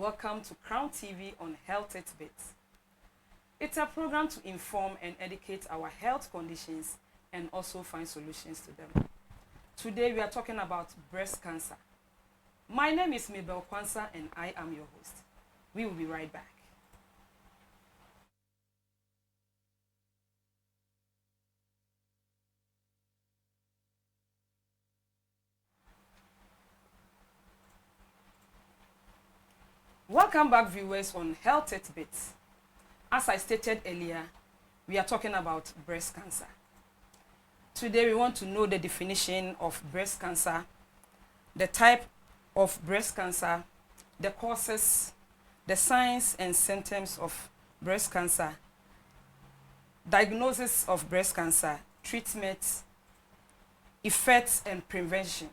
welcome to Crown TV on Health Titbits. It's a program to inform and educate our health conditions and also find solutions to them. Today we are talking about breast cancer. My name is Mabel Kwanzaa and I am your host. We will be right back. Welcome back, viewers, on Health Titbits. As I stated earlier, we are talking about breast cancer. Today we want to know the definition of breast cancer, the type of breast cancer, the causes, the signs and symptoms of breast cancer, diagnosis of breast cancer, treatment, effects and prevention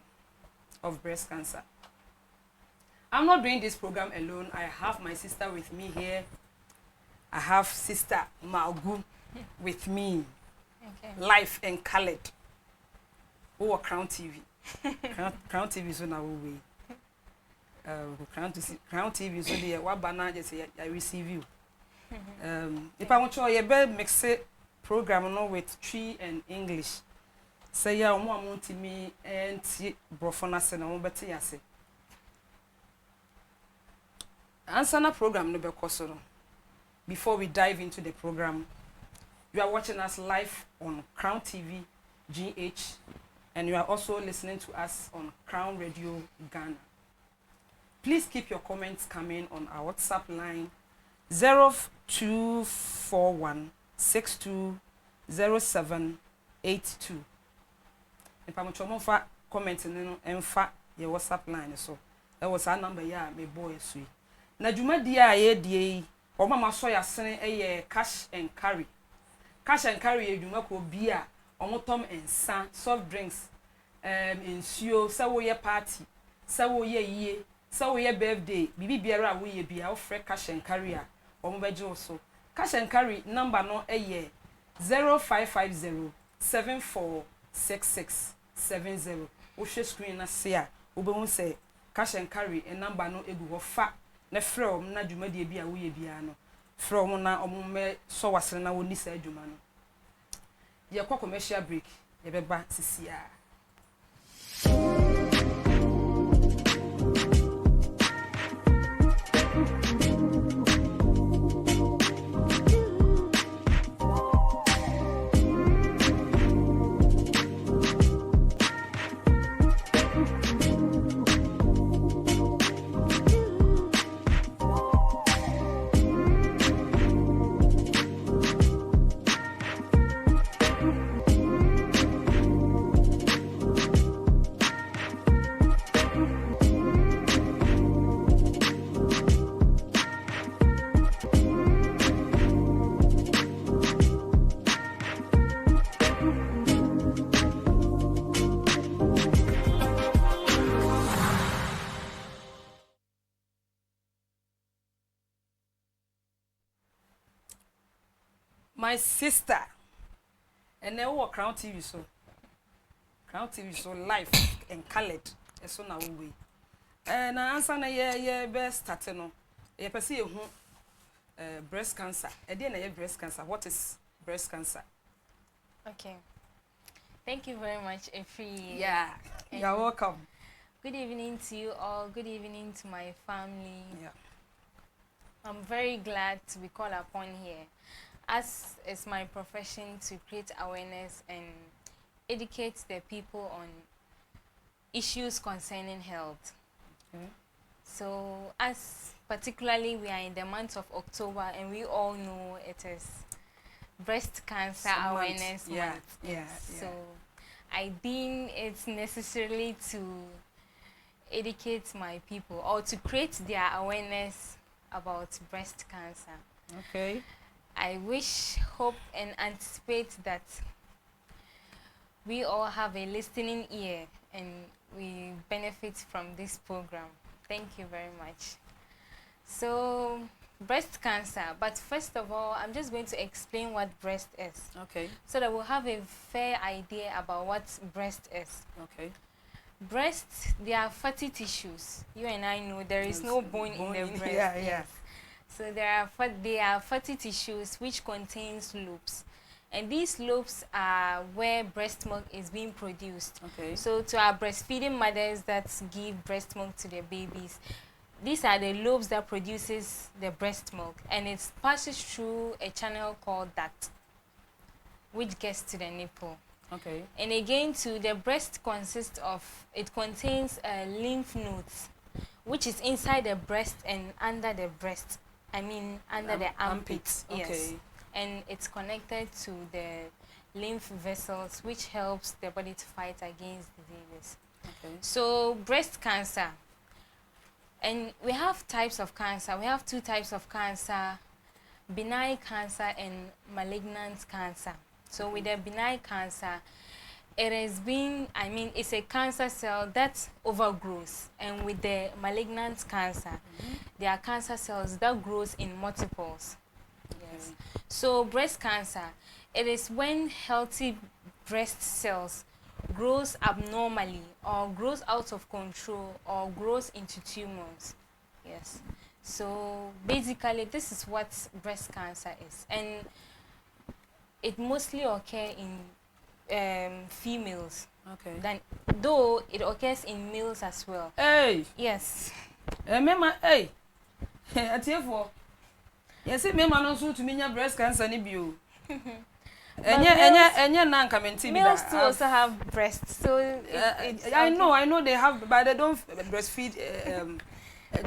of breast cancer. I'm not doing this program alone. I have my sister with me here. I have Sister Malgu with me, live and colored. Oh, Crown TV. Crown TV is on our way. Crown TV is on the what banner just say I receive you. If I want to, you better mix it program no with Tree and English. Say ya omo amonti me and brofona se na mo beti yase. Answer na program no be koso. Before we dive into the program, you are watching us live on Crown TV GH, and you are also listening to us on Crown Radio Ghana. Please keep your comments coming on our WhatsApp line 0241620782. If I'm trying to comment and your WhatsApp line, so that was our number. Yeah, my boy, sweet. Na juma dia ye die o mama so ya sene cash and carry e juma ko bia omotom ensa soft drinks ensio sa wo ye party sa wo ye yie sa wo ye birthday bibi biara wo ye bia wo frɛ cash and carry a omo beje so cash and carry number no 0550746670 wo hwe screen na se a wo be hu se cash and carry number no egu ho fa na from na dwuma de bia wo ye bia no from na omume so wasere na woni sa dwuma no ye kwa commercial break ye beba sisia. My sister, and then what Crown TV so live and colored so na we and answer na ye best start no ye pese hu breast cancer e dey na ye breast cancer. What is breast cancer? Okay, thank you very much, Efi. Yeah, you're welcome. Good evening to you all. Good evening to my family. Yeah, I'm very glad to be called upon here, as it's my profession to create awareness and educate the people on issues concerning health. okay. So, as particularly we are in the month of October, and we all know it is breast cancer awareness month. Yeah. So, I deem it necessarily to educate my people or to create their awareness about breast cancer. Okay. I wish, hope, and anticipate that we all have a listening ear and we benefit from this program. Thank you very much. So, breast cancer, but first of all, I'm just going to explain what breast is. Okay. So that we'll have a fair idea about what breast is. Okay. breasts, they are fatty tissues. You and I know there is no bone in the breast. Yeah. Yes. So they are fatty tissues which contains lobes. And these lobes are where breast milk is being produced. Okay. So to our breastfeeding mothers that give breast milk to their babies, these are the lobes that produces the breast milk, and it passes through a channel called duct, which gets to the nipple. Okay. And again, too, the breast contains lymph nodes, which is inside the breast and under the breast. I mean, under the armpits. Okay. Yes. And it's connected to the lymph vessels, which helps the body to fight against diseases. Okay. So, breast cancer. And we have types of cancer. We have two types of cancer: benign cancer and malignant cancer. So with the benign cancer, it has been, it's a cancer cell that overgrows. And with the malignant cancer, there are cancer cells that grows in multiples. Yes. So breast cancer, it is when healthy breast cells grows abnormally or grows out of control or grows into tumors. Yes. So basically, this is what breast cancer is. And it mostly occurs in females. Okay. Though it occurs in males as well. Hey. Yes. Mema, hey. Atiefo. Yes, mema no so to me breast cancer ni bio. Enya na nka menti bi da. Males too also have breasts. So I know they have, but they don't breastfeed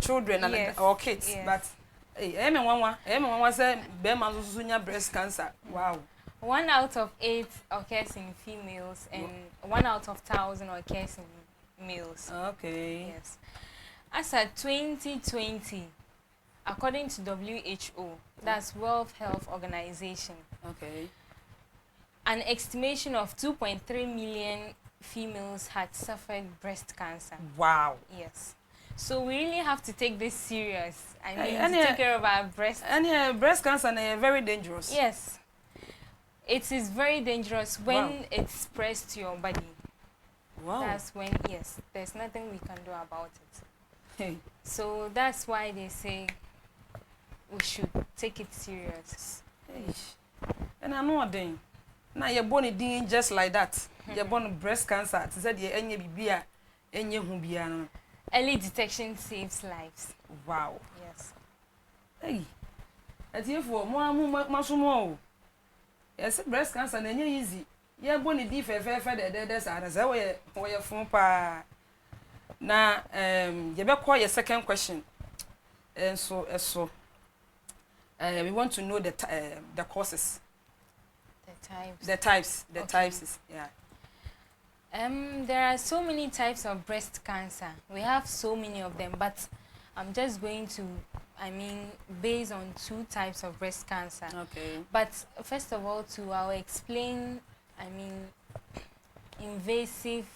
children and or kids. Yes. But hey, me say be man so nya breast cancer. Wow. 1 out of 8 occurs in females, and 1 out of 1,000 occurs in males. Okay. Yes. As at 2020, according to WHO, that's World Health Organization. Okay. An estimation of 2.3 million females had suffered breast cancer. Wow. Yes. So we really have to take this serious. To take care of our breasts. And breast cancer is very dangerous. Yes. It is very dangerous when it spreads to your body. Wow. That's when, yes, there's nothing we can do about it. Hey. So that's why they say we should take it serious. Hey. And I know then. Now you're born in just like that. You're born breast cancer. It said you any bibia, any humbiano. Early detection saves lives. Wow. Yes. Hey. At you for more. Yes, breast cancer na easy. You're born in there's a phone pa. Now, you better call your second question. And so, we want to know the causes. The types. Yeah. There are so many types of breast cancer. We have so many of them, but I'm just going to, based on 2 types of breast cancer. Okay. But first of all, I'll explain, invasive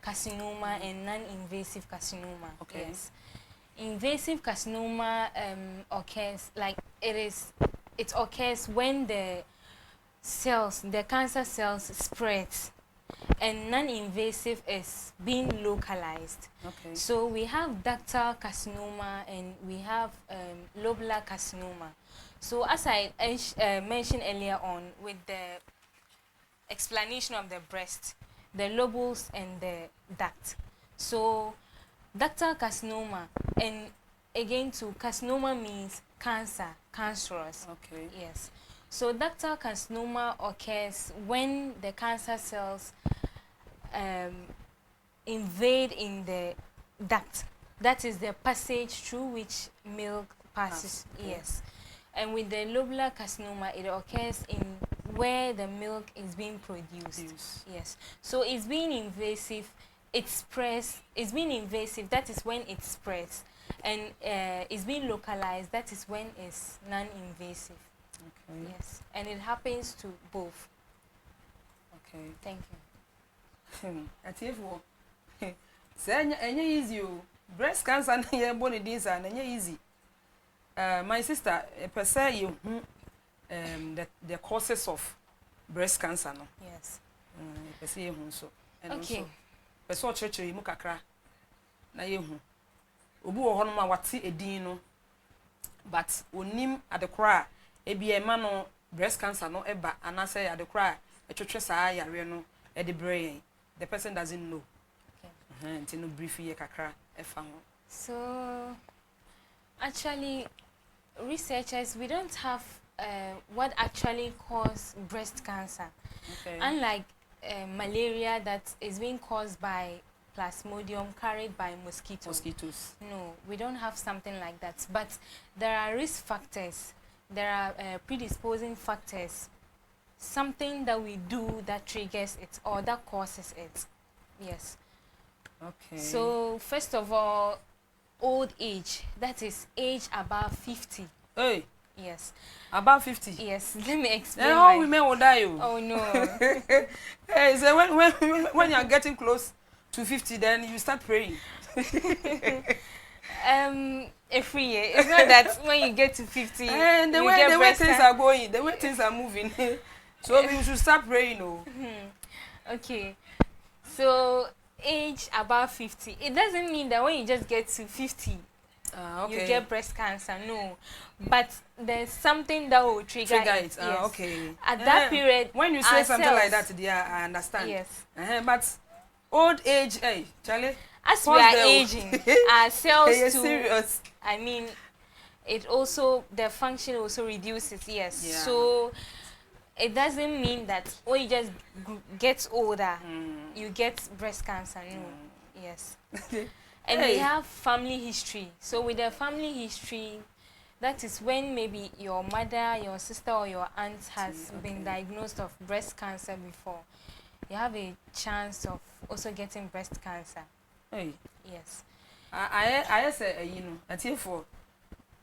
carcinoma and non-invasive carcinoma. Okay. Yes. Invasive carcinoma occurs, it occurs when the cancer cells spreads, and non-invasive is being localized. Okay. So we have ductal carcinoma and we have lobular carcinoma. So as I mentioned earlier on with the explanation of the breast, the lobules and the duct. So ductal carcinoma, and again carcinoma means cancer, cancerous. Okay. Yes. So ductal carcinoma occurs when the cancer cells invade in the duct. That is the passage through which milk passes. Okay. Yes. And with the lobular carcinoma, it occurs in where the milk is being produced. Yes. So it's being invasive. It spreads. It's being invasive. That is when it spreads. And it's being localized. That is when it's non-invasive. Okay. Yes. And it happens to both. Okay. Thank you. At you say easy. Breast cancer na ye born this and easy. My sister, per se you the causes of breast cancer no. Yes. Per se so. And okay. Also, Person church mu kakra na yehu. Obi wo hono ma wate edin no but onim adekora ebi e ma no breast cancer no eba anase adekora etwetwe saa yare no e de brain the person doesn't know. Okay. Until no brief ye kakra e fa ho. So actually researchers, we don't have what actually causes breast cancer. Okay. Unlike malaria that is being caused by plasmodium carried by mosquitoes. No, we don't have something like that. But there are risk factors. There are predisposing factors. Something that we do that triggers it or that causes it. Yes. Okay. So first of all, old age. That is age above 50. Hey. Yes. Above 50? Yes. Let me explain. All women will die. Oh no. Hey, so when you are getting close to 50, then you start praying. Every year. It's not that when you get to 50, and the way things are going, the way things are moving. So we should start praying. Okay. So age above 50. It doesn't mean that when you just get to 50, okay, you get breast cancer. No. But there's something that will trigger it. Yes. Okay. At that period, when you say something like that, I understand. Yes. But old age, hey, Charlie. As we are aging, our cells too. Serious. I mean, it also, the function also reduces. Yes. Yeah. So it doesn't mean that when you just get older, you get breast cancer. No. Yes. And we have family history. So with the family history, that is when maybe your mother, your sister, or your aunt has been diagnosed of breast cancer before. You have a chance of also getting breast cancer. Hey. Yes. I say, at here for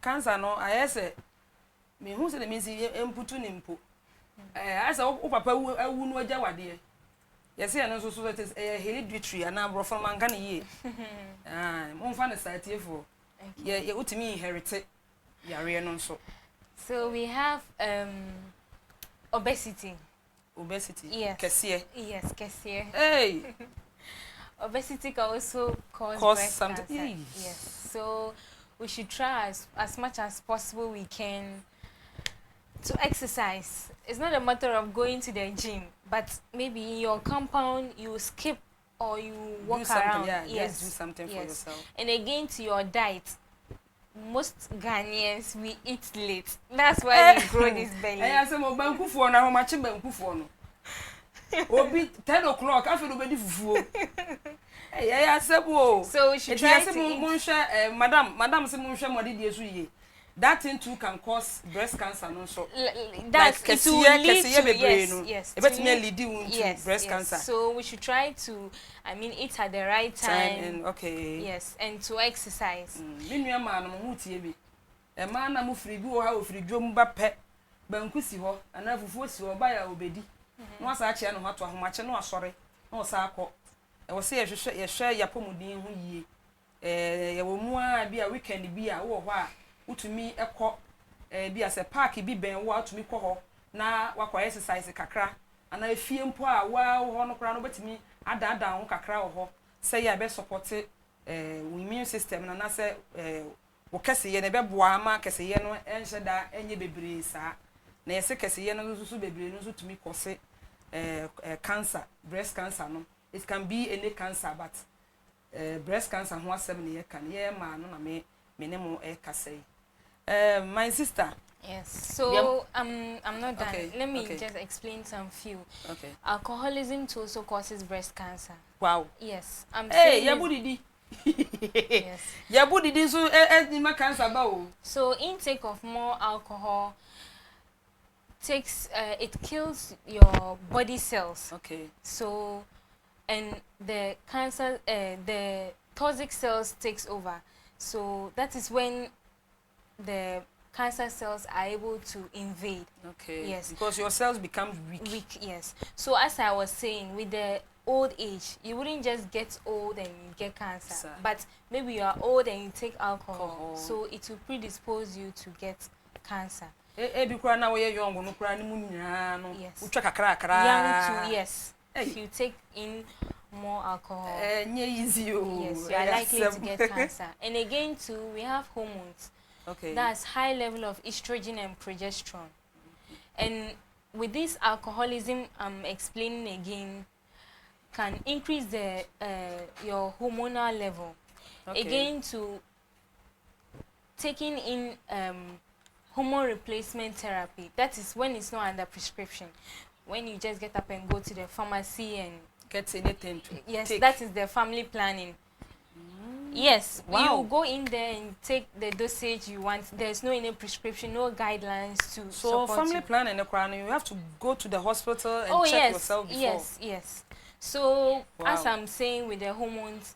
cancer, no, I say, me who said the means input nimpo. I say, oh, papa, I won't know Jawadi. Yes, I know so that is a hereditary and number from Mangani. Won't find a site here for. Yeah, you would to me inherited. Yeah, so. So we have obesity. Obesity. Yes. Cassia. Yes, cassia. Hey. Obesity can also cause breast cancer. Yes. So we should try as much as possible we can to exercise. It's not a matter of going to the gym, but maybe in your compound you skip or you walk around. Yeah, yes, do something for yourself. And again, to your diet. Most Ghanaians, we eat late. That's why we grow this belly. I say mo banku fo na ho ma che banku fo no. Obi 10 o'clock afi do be di fufuo. I say bo. So we should try to eat. Madam say mo hwe mode die so ye. That thing too can cause breast cancer no so. That's like, it will lead to yes. It lead to breast cancer. So we should try to, I mean, eat at the right time. And okay. Yes, and to exercise. Me nua ma no mo tie bi. E ma na mo firi bi wo ha ofiri dwom ba pe. Banku si ho, ana fufuo si ho ba ya obedi. No asa a che no hato ahomache no asore. No sa akọ. E wo se ye hwe yapomudin ho yie. Ye wo mu a bi a weekend bi a wo ho a utumi ekọ bi as a park bi ben wo atumi kọ ho na wakọ exercise kakra ana efie mpo a wa ho no kra no betimi ada ho kakra ho say ya be support immune system na say wo keseye ne be boa ma keseye no enhye da enye bebre sa na yese keseye no susu bebre no so tumi kose cancer, breast cancer no, it can be any cancer but breast cancer ho asem ne ye kan ye ma no na me nemo kasei. My sister. Yes. So I'm not done. Okay. Let me just explain some few. Okay. Alcoholism too also causes breast cancer. Wow. Yes. Hey, ya budidi. Yes. Ya budidi so ma cancer ba o. So intake of more alcohol takes it kills your body cells. Okay. So and the cancer the toxic cells takes over. So that is when the cancer cells are able to invade. Okay. Yes. Because your cells become weak. Weak, yes. So as I was saying, with the old age, you wouldn't just get old and you get cancer. Sir. But maybe you are old and you take alcohol. So it will predispose you to get cancer. Bi kura na we young no kura ni mu nyina no. Yes. Utwa kakra kakra. Young too, yes. If you take in more alcohol. Easy. Yes, you are likely to get cancer. And again, too, we have hormones. Okay. That's high level of estrogen and progesterone. And with this alcoholism, I'm explaining again, can increase the your hormonal level. Okay. Again, to taking in hormone replacement therapy. That is when it's not under prescription. When you just get up and go to the pharmacy and get anything to yes, take. that is the family planning. Yes, wow. You go in there and take the dosage you want. There's no any prescription, no guidelines to so support family you. planning, you have to go to the hospital and check yourself before. Yes. So wow. as I'm saying with the hormones,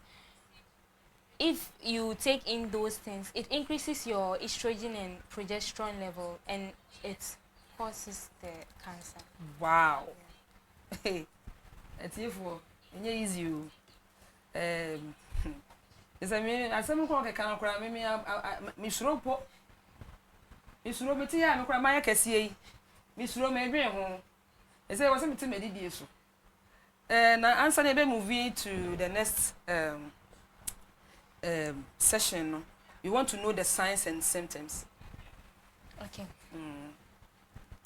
if you take in those things, it increases your estrogen and progesterone level, and it causes the cancer. Wow. Hey, it's easy. Is I mean, I some call can cry me Miss Ropo. Miss Robetia, no cry my cassie. Miss Rome home. Is there was something to me, so. And I answer a movie to the next session. We want to know the signs and symptoms. Okay.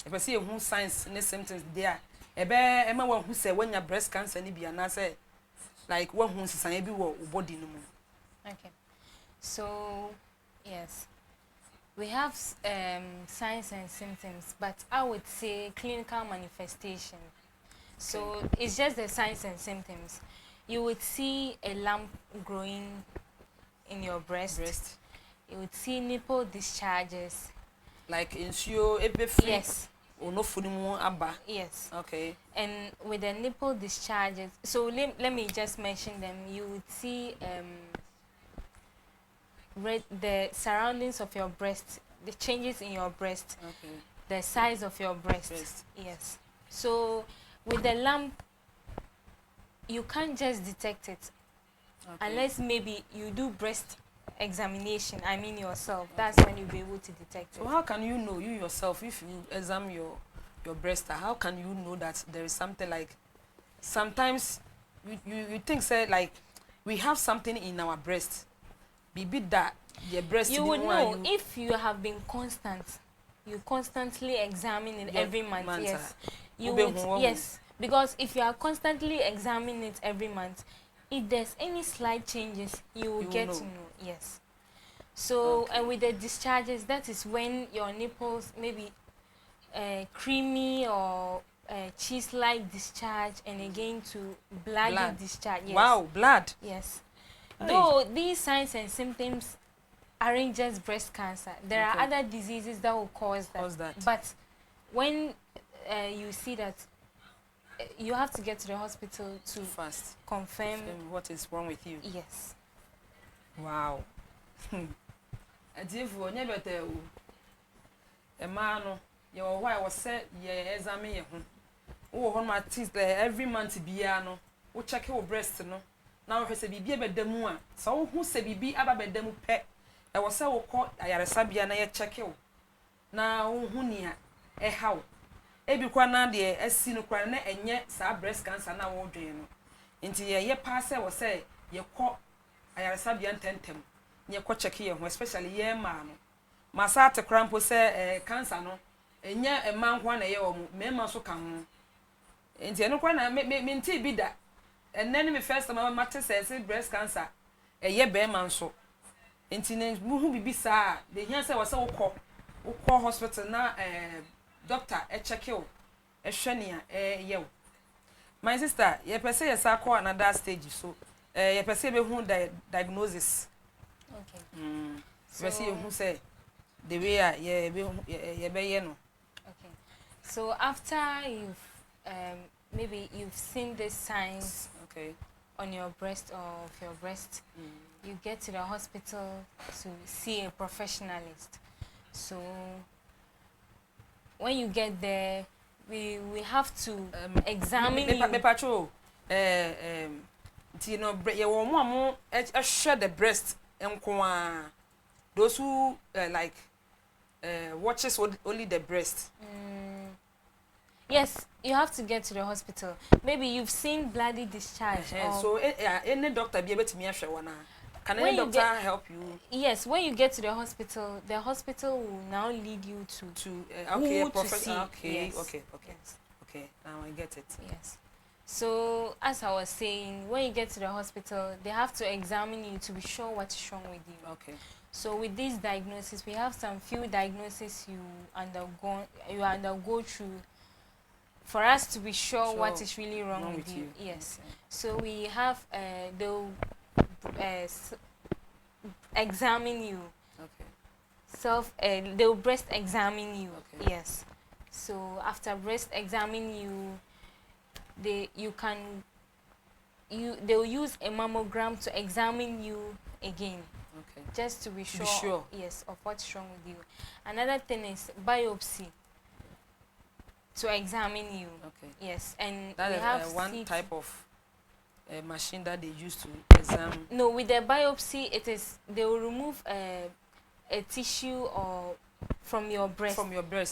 If I see who signs and symptoms there, Emma one who say when your breast cancer ni be and I say like one who is a body no more. Okay. So yes, we have signs and symptoms, but I would say clinical manifestation. So okay. It's just the signs and symptoms. You would see a lump growing in your breast. You would see nipple discharges. Like in your yes. Or no food more abba. Yes. Okay. And with the nipple discharges, so let me just mention them. You would see the surroundings of your breast, the changes in your breast, okay. The size of your breast. Yes. So with the lump, you can't just detect it, okay. Unless maybe you do breast examination, I mean yourself. Okay. That's when you'll be able to detect it. So how can you know, you yourself, if you examine your breast, how can you know that there is something like, sometimes you think, say, like, we have something in our breast, be that your breast. You would know if you have been constant. You constantly examine it every month. Yes. You would, yes. Because if you are constantly examining it every month, if there's any slight changes, you will get to know. Yes. So, okay. And with the discharges, that is when your nipples maybe creamy or cheese-like discharge, and again to bloody discharge. Yes. Wow, blood. Yes. Hey. Though these signs and symptoms aren't just breast cancer, there are other diseases that will cause that. But when you see that, you have to get to the hospital to first confirm what is wrong with you. Yes. Wow. Adifo nya bete o. E ma no ye wo why was say ye examine ye ho. Wo ho ma test every month bia no. Wo check your breast no. Na wo hwese bibia bedamu a. So wo hu se bibi aba bedamu pe. E wo se wo kọ ayaresa bia na ye check wo. Na wo hu ni a e ha wo. Ebi kwa na de asi no kwa na enye sa breast cancer na wo dwen no. Nti ye pass wo say ye kọ ayaresa bia ntentem. Nye kwa check ye ho, especially ye ma no. Masa te krampo se cancer no enye ema ho na ye wo mu mema so ka ho. Nti eno kwa na me nti bi da. Enne me first time mate say breast cancer ye be man so. Nti ne hu bibi sa de hia se wo se wo kọ hospital na doctor check you hwenia ye. My sister, ye pese ye sa call another stage, so ye pese be hu diagnosis. Okay. So pese ye hu say the way ye be ye no. Okay. So after you've maybe you've seen the signs, okay, on your breast or of your breast, you get to the hospital to see a professionalist. So when you get there, we have to examine me patrol you know ye wo mo share the breast enko those who like watches only the breast. Yes, you have to get to the hospital. Maybe you've seen bloody discharge. So any doctor be able to me one. Can any doctor help you? Yes, when you get to the hospital will now lead you to okay, professor. Okay, yes. okay. Yes. Okay, now I get it. Yes. So as I was saying, when you get to the hospital, they have to examine you to be sure what's wrong with you. Okay. So with this diagnosis, we have some few diagnoses you undergo through for us to be sure what is really wrong with you. Yes. Okay. So we have they'll examine you. Okay. They'll breast examine you. Okay. Yes. So after breast examine you, they'll use a mammogram to examine you again. Okay. Just to be sure. Yes, of what's wrong with you. Another thing is biopsy to examine you. Okay. Yes, and that we have one type of machine that they use to examine. No, with the biopsy, they will remove a tissue or from your breast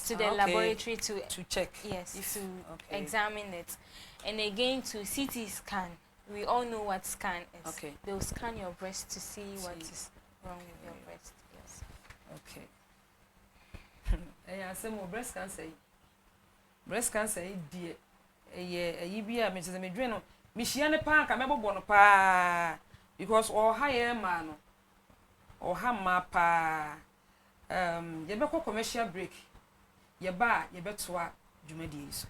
to the laboratory to check. Yes, examine it, and again to CT scan. We all know what scan is. Okay. They'll scan your breast to see what is wrong with your breast. Yes. Okay. I say more breast cancer. Breast cancer dear. You be a Mrs. Medrino. Michiane Park, I'm able to pa because all higher man or hammer pa. You better commercial break. You better Jumedies.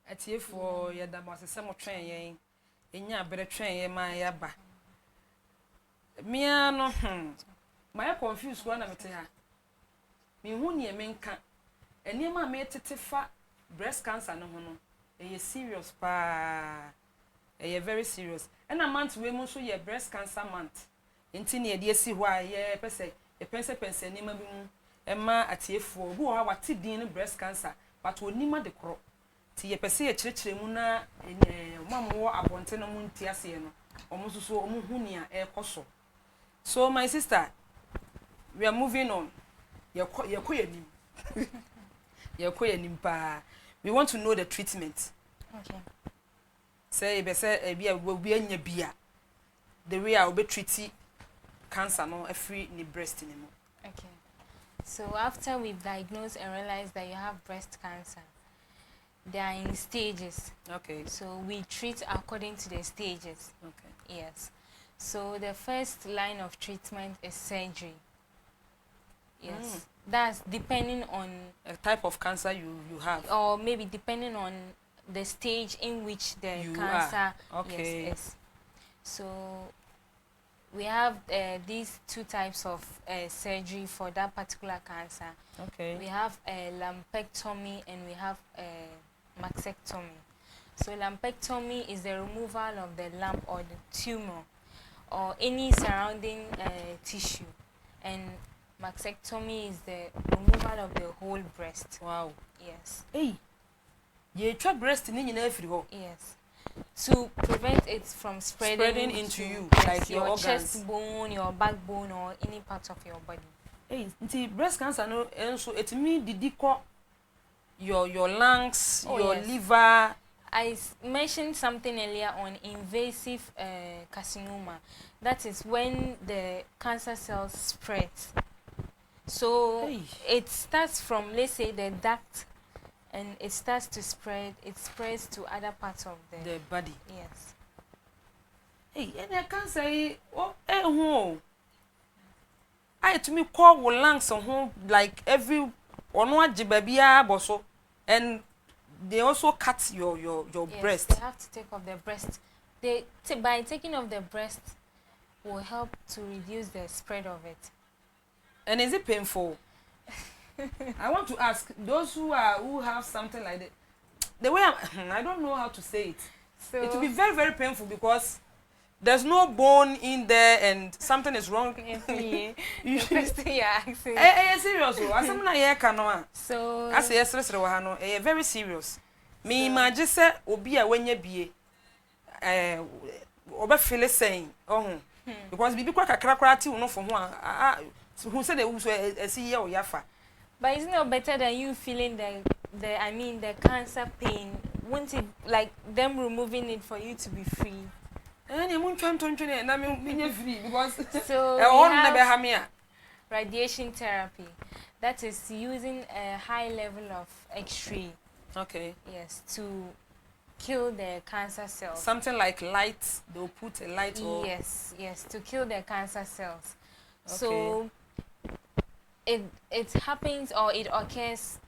Atie for yada ma se mo twen yen enya bere twen yen ma ya ba mia no ma ya confuse ko na mete ha me hu ne menka eni ma me tete fa breast cancer no ho no e serious pa e very serious and a month we mo so ye breast cancer month enti ne de esi ho a ye pese e pense ni ma bi mu e ma atie for bu ha wate din ne breast cancer but onima de kro ti ye pese ye kirekire mu na mamwo abonte no mu ntiase ye no omususu omuhuni a ekoso. So my sister, we are moving on. Yekoyenim pa. We want to know the treatment. Okay. Say be say bia we anya bia the way I will be treating cancer no free ni breast ni mo. Okay. So after we've diagnosed and realized that you have breast cancer, they are in stages. Okay. So we treat according to the stages. Okay. Yes. So the first line of treatment is surgery. Yes. That's depending on a type of cancer you have. Or maybe depending on the stage in which the cancer is. So we have these two types of surgery for that particular cancer. Okay. We have a lumpectomy and we have a mastectomy. So lumpectomy is the removal of the lump or the tumor or any surrounding tissue, and mastectomy is the removal of the whole breast. Wow. Yes. Hey, you try breast in every hole. Yes. To prevent it from spreading into you, yes, like your organs. chest bone, your backbone, or any part of your body. Hey, breast cancer no, and so it means the your lungs, your liver. I mentioned something earlier on invasive carcinoma. That is when the cancer cells spread. So it starts from, let's say, the duct, and it starts to spread. It spreads to other parts of the body. Yes. Hey, and I can't say, oh, who? I to me call with lungs on home like every one jibabia boso, and they also cut your Yes, breast. they have to take off the breast. By taking off the breast will help to reduce the spread of it. And is it painful? I want to ask those who have something like that. The way I don't know how to say it. So It will be very, very painful because there's no bone in there and something is wrong. the first thing you're asking. Serious. So I say yes, very serious. Me imagine say obi a wenye bie oba feel saying because bibi kwa kakra ti no for who said they see here or yafa. But it's not better than you feeling the cancer pain. Won't it like them removing it for you to be free? And you won't try to na me free because so all never have me. Radiation therapy. That is using a high level of X-ray. Okay. Yes, to kill the cancer cells. Something like light, they'll put a light or yes, to kill the cancer cells. Okay. So it happens or it occurs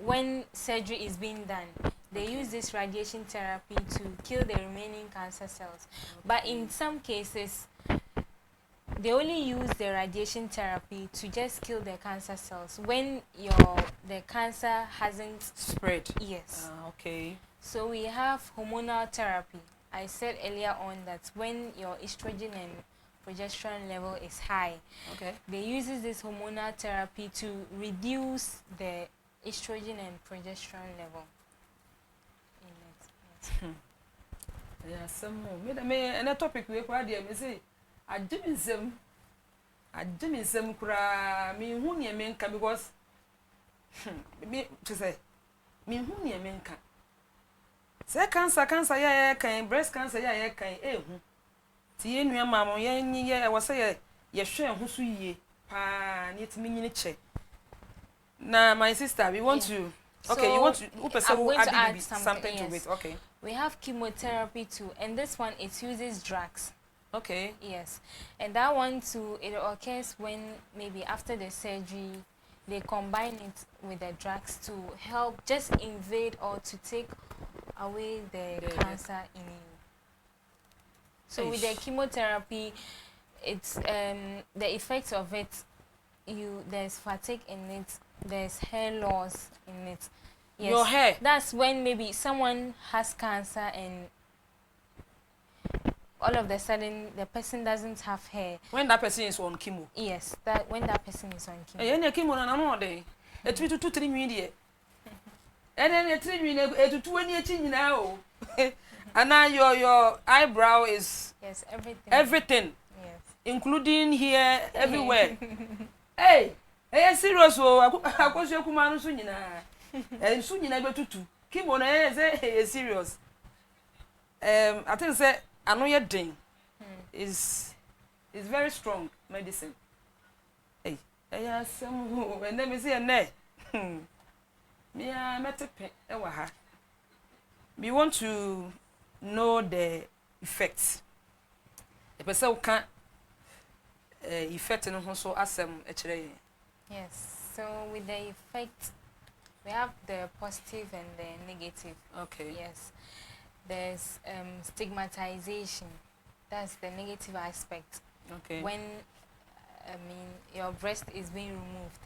when surgery is being done. They use this radiation therapy to kill the remaining cancer cells. But in some cases, they only use the radiation therapy to just kill the cancer cells when the cancer hasn't spread. Yes. Okay. So we have hormonal therapy. I said earlier on that when your estrogen and progesterone level is high, okay, they uses this hormonal therapy to reduce the estrogen and progesterone level. Yeah, some more. Me and a topic we quite me say I didn't some kura me who near menka because me to say me who near menka. Say cancer ya can breast cancer ya can hu. Ti enu mama ya nyi ya was say ye hwe ho so yie pa ni ti me che. Na my sister we want to okay, so you want to add something yes. to it. Okay. We have chemotherapy too, and this one it uses drugs. Okay. Yes, and that one too, it occurs when maybe after the surgery, they combine it with the drugs to help just invade or to take away the cancer in you. So with the chemotherapy, it's the effects of it. There's fatigue in it. There's hair loss in it. Yes, your hair. That's when maybe someone has cancer and all of a sudden the person doesn't have hair. When that person is on chemo. Yes, that when that person is on chemo. Any chemo na no dey. E 2-3 minutes. And then 3 minutes e 2 nyina o. And now your eyebrow is everything. Yes. Including here everywhere. Hey, serious o. Akoso kuma no so nyina. So nyina be tutu. Chemo na say serious. I think say anoye den is very strong medicine. Hey, some and then me say ne. Me a metepe e wa ha. We want to know the effects. The person who can effect no so asem e kire. Yes. So with the effect, we have the positive and the negative. Okay. Yes. There's stigmatization. That's the negative aspect. Okay. When your breast is being removed,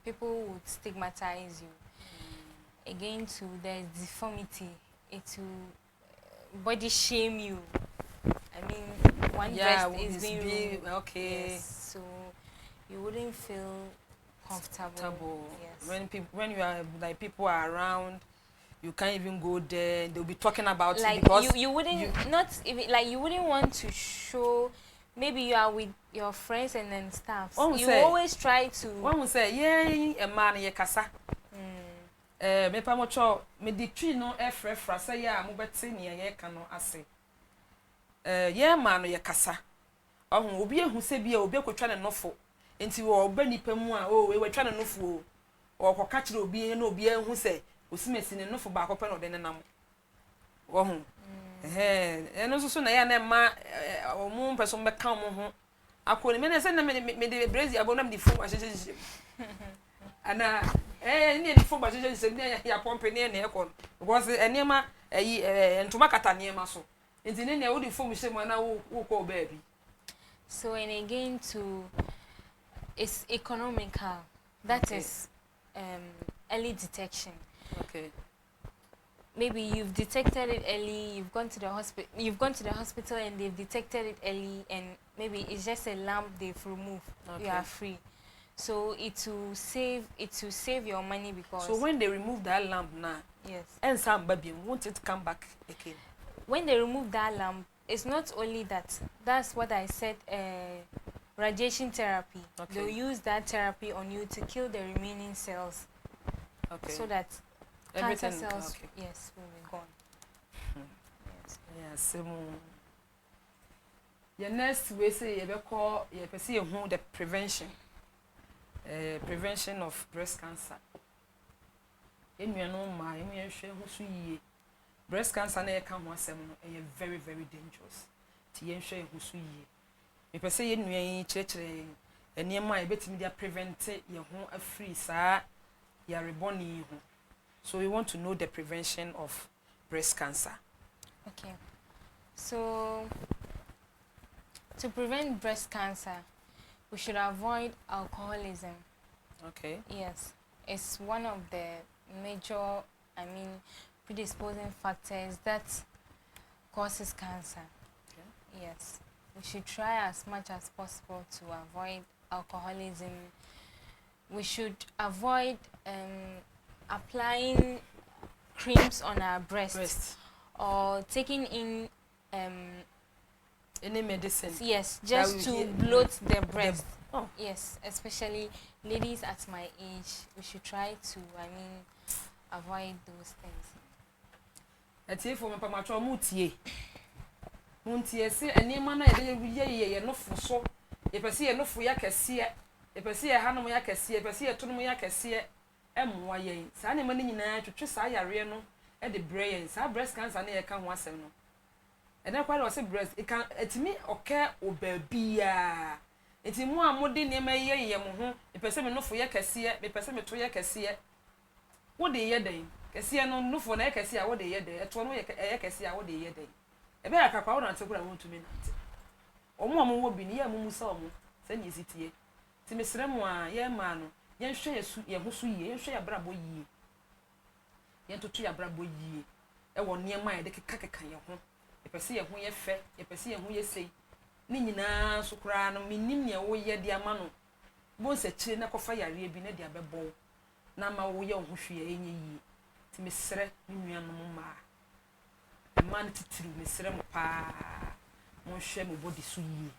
people would stigmatize you. Again, too, there's deformity. It will body shame you. I mean, one breast is being removed. Okay. Yes, so you wouldn't feel comfortable. Yes. When you are like people are around, you can't even go there. They'll be talking about like it because you wouldn't not even like you wouldn't want to show. Maybe you are with your friends and then staff. You always try to. One will say, "Yeah, a man, ye kasa." Me pa mo cho me di twi no efrefra say ya mo beti ne ye ka no ase. Ye man no ye kasa. Ohun obi ehu se bia obi akotwa ne nofo. Enti wo oba nipa mu a we twa ne nofo o. Okoka kire obi na obi ehu se osimesi ne no fo ba ko pe no de ne nam wo ho eno so na ya na ma omu person be kan mo ho akoni me na se na me de brazi abonam di fo ahyehyehye ana ni di fo ba ahyehyehye ne ya pompe ne na ekon because enema ntoma kata niema so enti ne na wo di fo mu hye mo na wo ko baabi. So and again it's economical. That is early detection. Okay. Maybe you've detected it early, you've gone to the hospital and they've detected it early, and maybe it's just a lump they've removed. Okay. You are free. So it will save your money because. So when they remove that lump now, yes. And some baby won't it come back again? When they remove that lump, it's not only that. That's what I said. Radiation therapy. Okay. They'll use that therapy on you to kill the remaining cells. Okay. So that cancer cells, okay. Yes, will be gone. Yes. Yeah. So. Your next we say you call you perceive who the prevention of breast cancer. Enu ma enu hwe ho so yie. Breast cancer na ka ho asem no very very dangerous. Ti yen hwe ho so yie. Me pese ye nua yin kirekire enema e betimi dia prevent ye ho afri saa ya reboni ho. So we want to know the prevention of breast cancer. Okay. So to prevent breast cancer, we should avoid alcoholism. Okay. Yes. It's one of the major, predisposing factors that causes cancer. Okay. Yes. We should try as much as possible to avoid alcoholism. We should avoid applying creams on our breasts or taking in any medicine. Yes, just to bloat the breast. Yes, especially ladies at my age, we should try to avoid those things. Ati for me pamacho muntie se enema na ye no fo ye pese ye no fo ya kese ye pese ye hanom ya kese ye pese ye tonom ya kese emwa ye sa na mani nyina twetwe sa yare no e de brain sa breast cancer na ye ka ho asem no e na kwale o se breast e kan etimi oka obabia enti mu amode ne ma ye mo ho e pese me no fo ya kese me pese me to ya kese wo de ye den kese no no fo na ye kese a wo de ye den eto no ye kese a wo de ye den ebe akakwa wo na ntekura won tumi nante omo wo bi ni ye mumu sa omo se ni sitie ti mesre mu a ye ma no ye hwe yesu ye ho so yie ye hwe ya brabo yie ye ntoto ya brabo yie e wo niema ye de keka ye ho ye pese ye ho ye fe ye pese ye ho ye sei ni nyina so kura no minim ne wo ye de ama no bo se chire na kofa yare bi na de abebo na ma wo ye ho hwe ye enye yie ti mesre ni nuanom ma man titiri mesre mo pa mo hwe mo body so yie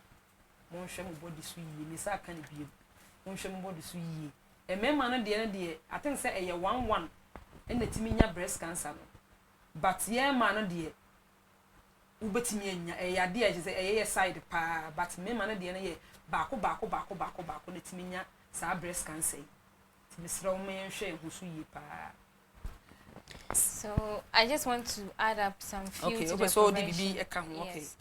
mo hwe mo body so yie me sa aka ne biem mo hwe mo body so yie e mema no de I think say eye 11 na timi nya breast cancer no but ye ma no de ubetimi nya e yade a say eye side pa but mema no de na ye baako na timi nya sa breast cancer ti mesre mo ye hwe ho so yie pa. So I just want to add up some few to the so prevention. Yes.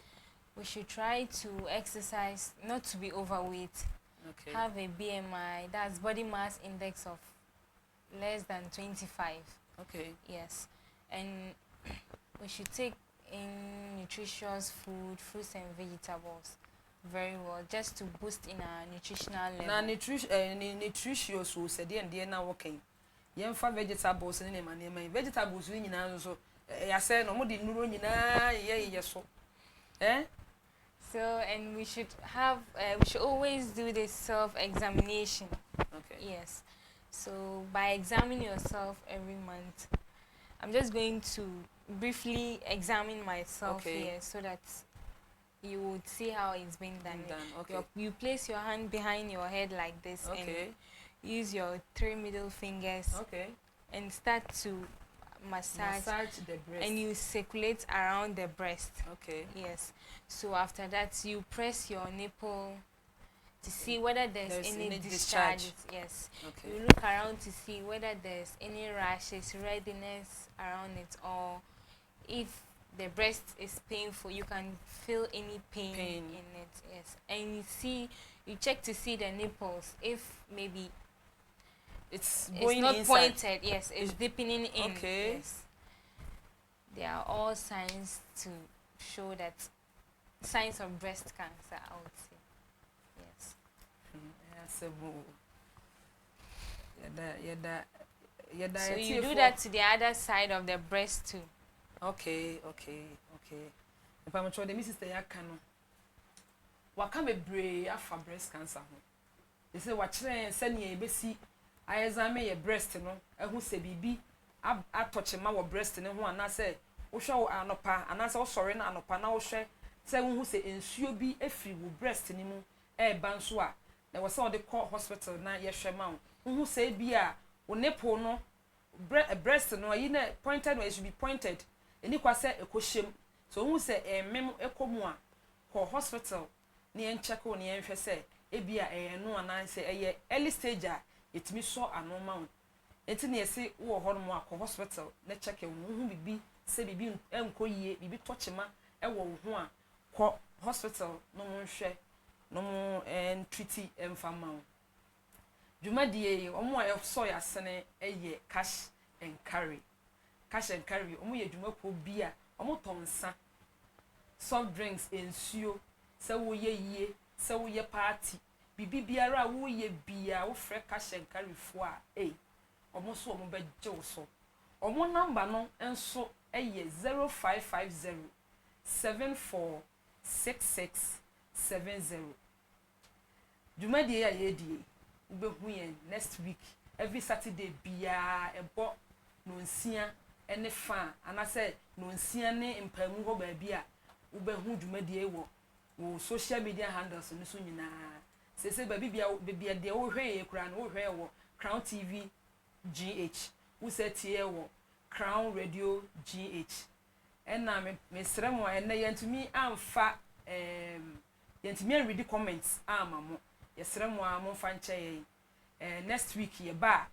We should try to exercise, not to be overweight. Okay. Have a BMI, that's body mass index of less than 25. Okay. Yes. And we should take in nutritious food, fruits and vegetables very well, just to boost in our nutritional level. Now nutritious so said and na working. Yemfa vegetables ne ma vegetables ni nyina so ya say no mo di nuro nyina ye so so and we should always do this self-examination. Okay. Yes. So by examining yourself every month, I'm just going to briefly examine myself here so that you would see how it's been done. Okay. You place your hand behind your head like this and use your 3 middle fingers and start to massage the breast and you circulate around the breast. Yes. So after that you press your nipple to see whether there's any discharge. Yes. Okay. You look around to see whether there's any rashes, redness around it, or if the breast is painful, you can feel any pain in it. Yes. And you check to see the nipples, if maybe it's not inside. pointed. Yes, it's deepening in. Okay. Yes. They are all signs to show that signs of breast cancer, I would say. Yes. So you do that to the other side of the breast too. Okay. If I'm sure the Mrs. Yakano, what can be brave for breast cancer? They say what train send ye besi. I examine your breast, no, and who say baby, I touch my breast in one, and I say, oh, show anopa, and I say, oh, sorry, anopa, now share. Say, who say, and she'll be a free breast in him, bansua. There was all the court hospital, now, yes, mount. Who say, be a, or nepo no, breast, no, you know, pointed where it should be pointed. And you say a question. So, who say, a memo, a commoa, court hospital, near Chaco, near say, a be a no, and I say, a early stage. It me so a normal. Enti na yesi wo ho no akọ hospital na check e wo hu bibi se bibi enko yie bibi tochema e wo ho a kọ hospital no mo hwe no mo treat emfama wo dwumadie omo a so ya sene eye cash and carry omo ye dwumako bi a omo tonsa soft drinks ensuo se wo ye yie se wo ye party bibi biara wo ye bia wo frɛ cash and carry fo a omo so omo be jew so omo number no enso 0550 746670 dwumadie ya ye die ubehu yen next week every Saturday bia ebo no nsia ene fa anase no nsia ne mpamu ho ba bia ubehu dwumadie wo social media handles no so nyina se baby bia de wo hwe ekura no wo hwe wo Crown TV GH wo setie wo Crown Radio GH enna me srem wa enna yentumi amfa yentumi read comments amamo yesrem wa mo fa nche next week ye ba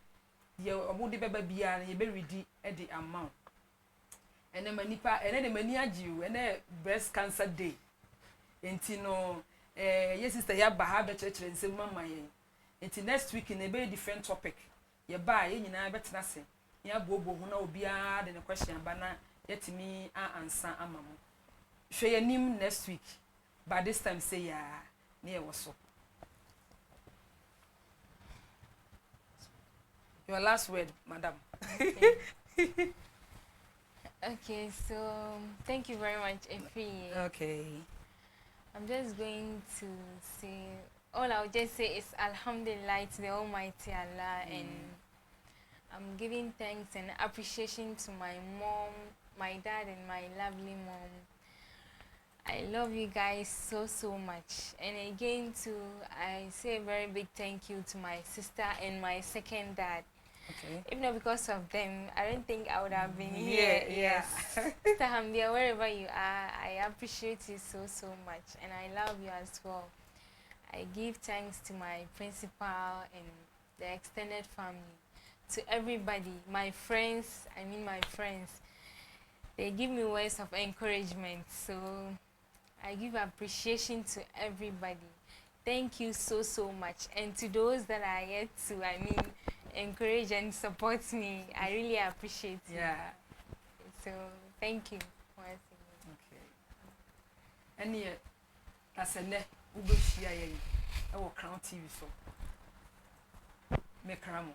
ye obode beba bia ye be read e de amount ene manipa ene de mani agiu ene breast cancer day enti no yes sister ya ba ha be church nsem mama yen enti next week na be different topic ye ba ye nyina be tena se ya bobo ho na obi a de ne question ba na yetimi ansa amamo hwe ye nim next week by this time say ya na ye woso your last word madam. Okay, so thank you very much, Efi. Okay. I'm just going to say, all I'll just say is Alhamdulillah to the Almighty Allah, and I'm giving thanks and appreciation to my mom, my dad, and my lovely mom. I love you guys so much. And again, I say a very big thank you to my sister and my second dad. Okay. If not because of them, I don't think I would have been here. Yeah. Sister Hambia, wherever you are, I appreciate you so much, and I love you as well. I give thanks to my principal and the extended family, to everybody, my friends. They give me words of encouragement, so I give appreciation to everybody. Thank you so much, and to those that are yet to, encourage and support me, I really appreciate it. Yeah. So thank you once again. Okay. Any that's a ne ubo shia yen e wo Crown TV so me kramo